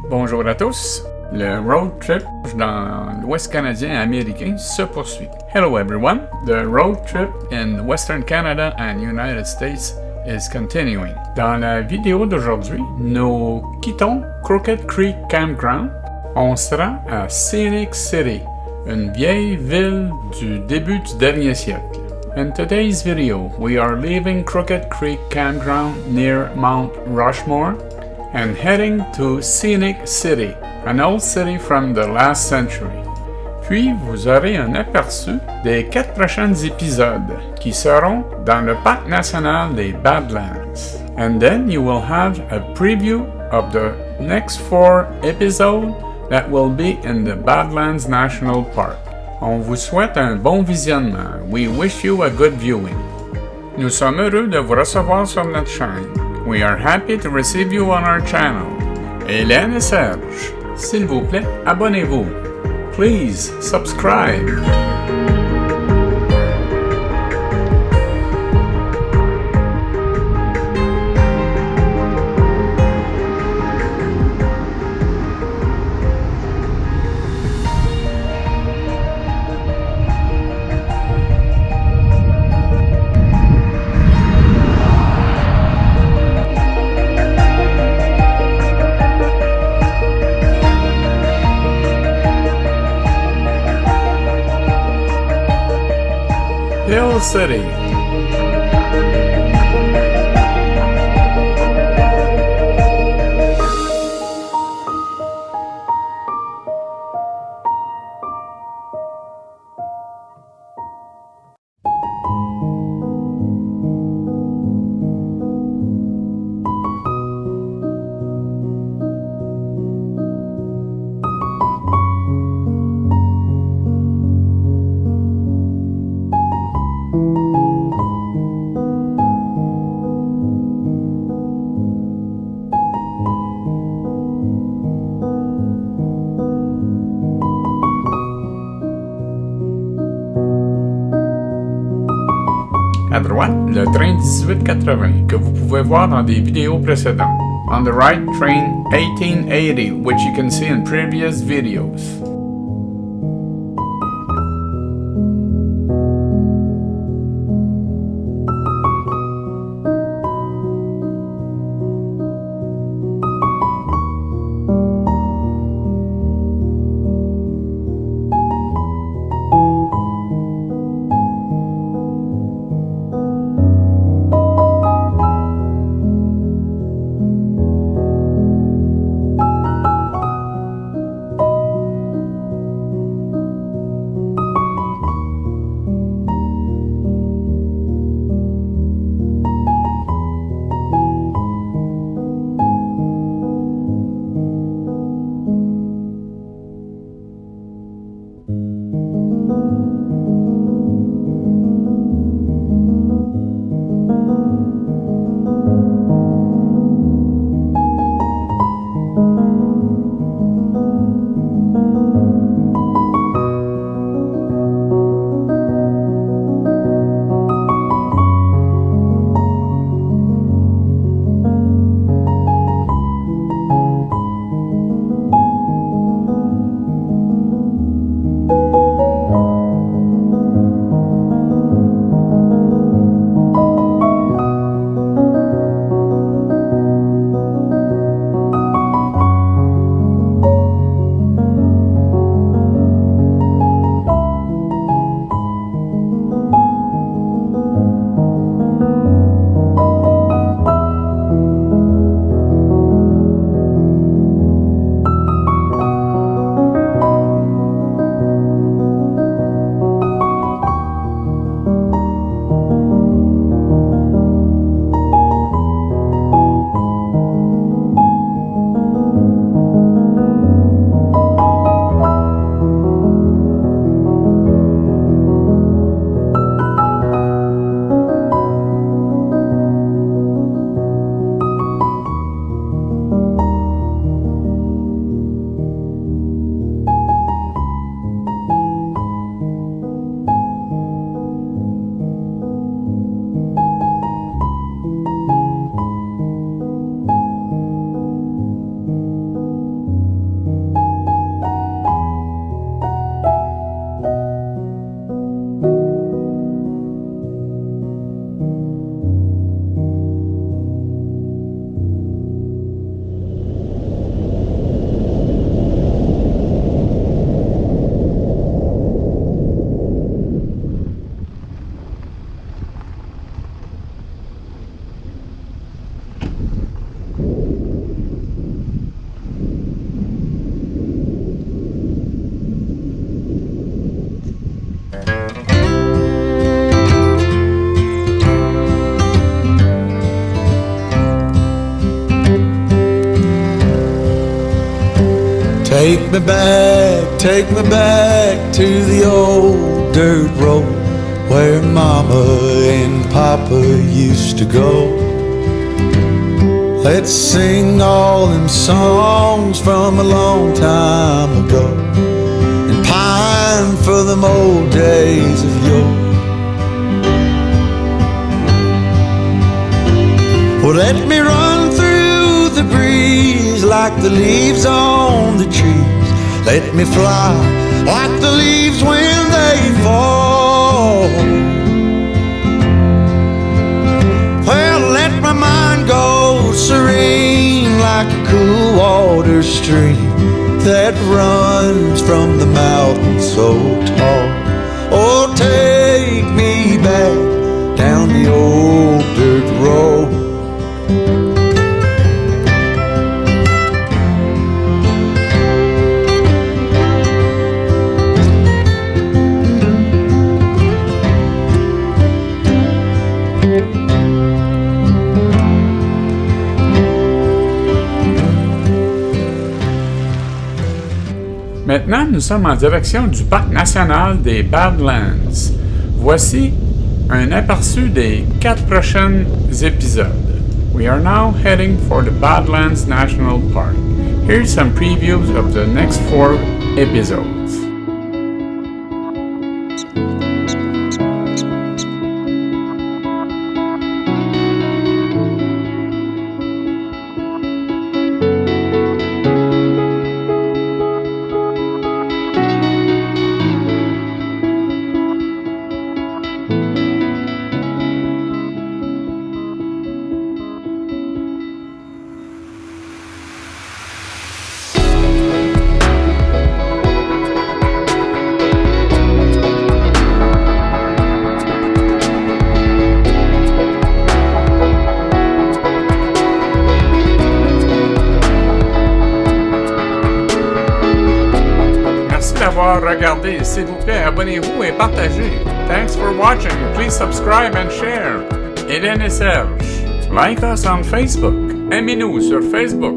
Bonjour à tous. Le road trip dans l'Ouest canadien américain se poursuit. Hello everyone. The road trip in Western Canada and United States is continuing. Dans la vidéo d'aujourd'hui, nous quittons Crooked Creek Campground. On se rend à Scenic City, une vieille ville du début du dernier siècle. In today's video, we are leaving Crooked Creek Campground near Mount Rushmore and heading to Scenic City, an old city from the last century. Puis, vous aurez un aperçu des 4 prochains épisodes qui seront dans le parc national des Badlands. And then you will have a preview of the next 4 episodes that will be in the Badlands National Park. On vous souhaite un bon visionnement. We wish you a good viewing. Nous sommes heureux de vous recevoir sur notre chaîne. We are happy to receive you on our channel. Hélène et Serge, s'il vous plaît, abonnez-vous. Please subscribe. Hill City. À droite, le train 1880 que vous pouvez voir dans des vidéos précédentes. On the right, train 1880, which you can see in previous videos. Take me back to the old dirt road where Mama and Papa used to go. Let's sing all them songs from a long time ago and pine for them old days of yore. Well, let me run through the breeze like the leaves on the trees. Let me fly like the leaves when they fall. Well, let my mind go serene like a cool water stream that runs from the mountain so tall. Oh, take me back down the old dirt road. Maintenant, nous sommes en direction du parc national des Badlands. Voici un aperçu des 4 prochains épisodes. We are now heading for the Badlands National Park. Here's some previews of the next 4 episodes. Regardez, s'il vous plaît, abonnez-vous et partagez. Thanks for watching. Please subscribe and share. Hélène et Serge. Like us on Facebook. Aimez-nous sur Facebook.